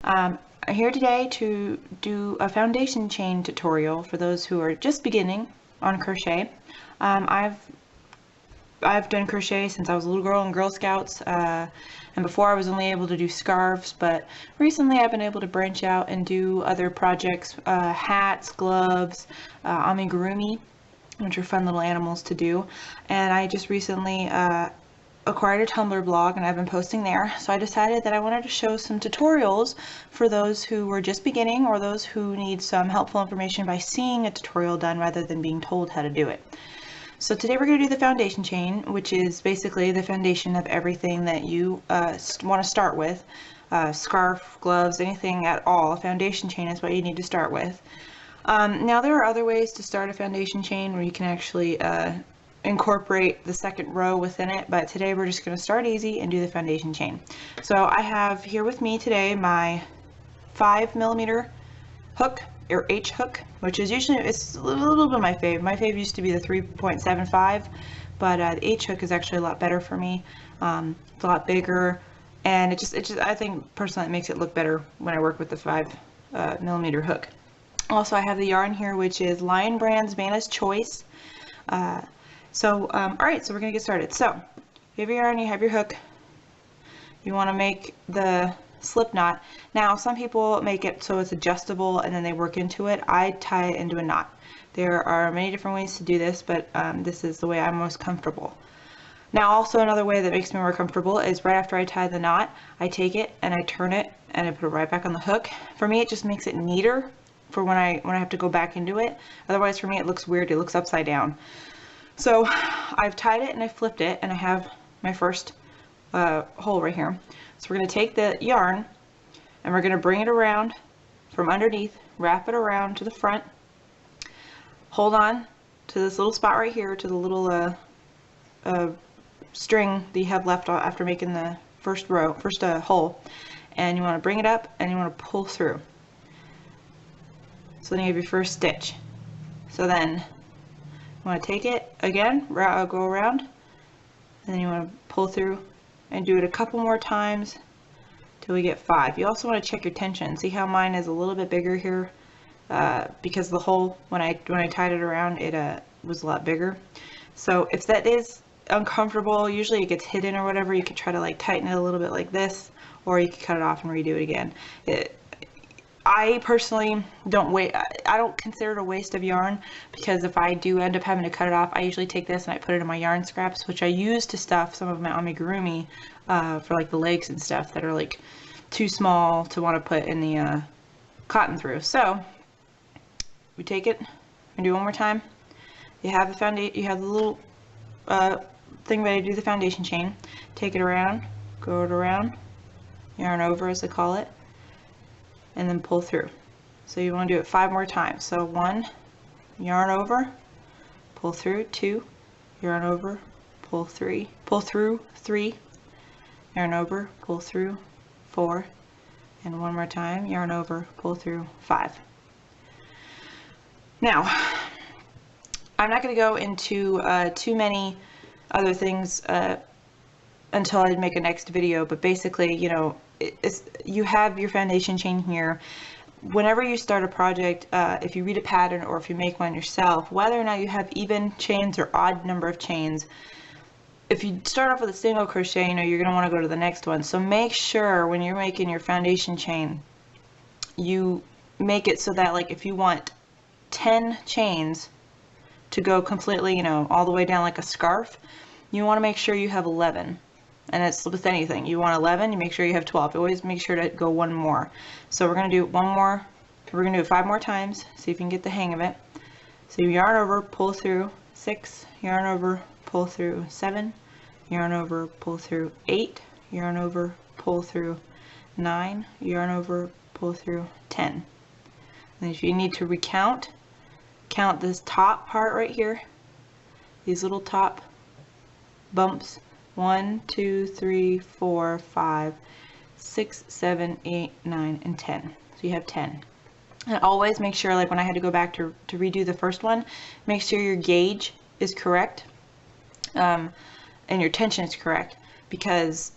I'm here today to do a foundation chain tutorial for those who are just beginning on crochet. I've done crochet since I was a little girl in Girl Scouts, and before I was only able to do scarves, but recently I've been able to branch out and do other projects, hats, gloves, amigurumi, which are fun little animals to do. And I just recently acquired a Tumblr blog, and I've been posting there, so I decided that I wanted to show some tutorials for those who were just beginning or those who need some helpful information by seeing a tutorial done rather than being told how to do it. So today we're going to do the foundation chain, which is basically the foundation of everything that you want to start with. Scarf, gloves, anything at all. A foundation chain is what you need to start with. Now there are other ways to start a foundation chain where you can actually incorporate the second row within it, but today we're just going to start easy and do the foundation chain. So I have here with me today my 5mm hook, or H hook, which is usually, it's a little bit my fave. My fave used to be the 3.75, but the H hook is actually a lot better for me. It's a lot bigger, and it just I think personally it makes it look better when I work with the 5mm hook. Also, I have the yarn here, which is Lion Brand's Vanna's Choice. Alright, so we're gonna get started. So you have your yarn, you have your hook. You want to make the slip knot. Now some people make it so it's adjustable and then they work into it. I tie it into a knot. There are many different ways to do this, but this is the way I'm most comfortable. Now also another way that makes me more comfortable is right after I tie the knot, I take it and I turn it and I put it right back on the hook. For me, it just makes it neater for when I have to go back into it. Otherwise for me it looks weird, it looks upside down. So I've tied it and I flipped it and I have my first hole right here. So we're going to take the yarn and we're going to bring it around from underneath, wrap it around to the front, hold on to this little spot right here, to the little string that you have left after making the first hole, and you want to bring it up and you want to pull through. So then you have your first stitch. So then you want to take it again, go around, and then you want to pull through and do it a couple more times till we get 5. You also want to check your tension. See how mine is a little bit bigger here because the hole, when I tied it around, it was a lot bigger. So if that is uncomfortable, usually it gets hidden or whatever, you could try to like tighten it a little bit like this, or you could cut it off and redo it again. I personally I don't consider it a waste of yarn, because if I do end up having to cut it off, I usually take this and I put it in my yarn scraps, which I use to stuff some of my amigurumi for like the legs and stuff that are like too small to want to put in the cotton through. So we take it and do it one more time. You have the foundation, you have the little thing ready to do the foundation chain. Take it around, go it around, yarn over as they call it, and then pull through. So you want to do it 5 more times. So 1, yarn over, pull through, 2, yarn over, pull through 3, yarn over, pull through 4, and 1 more time, yarn over, pull through 5. Now I'm not going to go into too many other things until I make a next video, but basically, you know, you have your foundation chain here. Whenever you start a project, if you read a pattern or if you make one yourself, whether or not you have even chains or odd number of chains, if you start off with a single crochet, you know, you're going to want to go to the next one. So make sure when you're making your foundation chain, you make it so that, like, if you want 10 chains to go completely, you know, all the way down like a scarf, you want to make sure you have 11. And it's with anything. You want 11, you make sure you have 12. Always make sure to go one more. So we're going to do one more. We're going to do it 5 more times. See if you can get the hang of it. So you yarn over, pull through 6, yarn over, pull through 7, yarn over, pull through 8, yarn over, pull through 9, yarn over, pull through 10. And if you need to recount, count this top part right here. These little top bumps. 1, 2, 3, 4, 5, 6, 7, 8, 9, and 10. So you have 10. And always make sure, like when I had to go back to redo the first one, make sure your gauge is correct and your tension is correct, because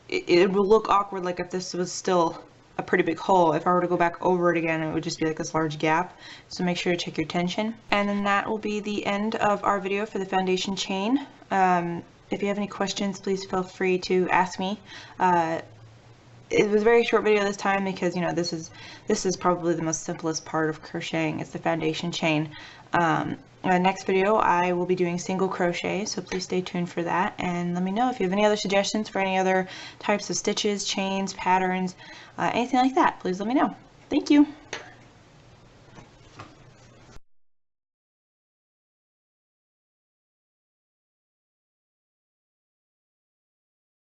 it will look awkward, like if this was still a pretty big hole. If I were to go back over it again, it would just be like this large gap. So make sure to check your tension. And then that will be the end of our video for the foundation chain. If you have any questions, please feel free to ask me. It was a very short video this time because, you know, this is probably the most simplest part of crocheting. It's the foundation chain. Next video I will be doing single crochet, so please stay tuned for that, and let me know if you have any other suggestions for any other types of stitches, chains, patterns, anything like that. Please let me know. Thank you.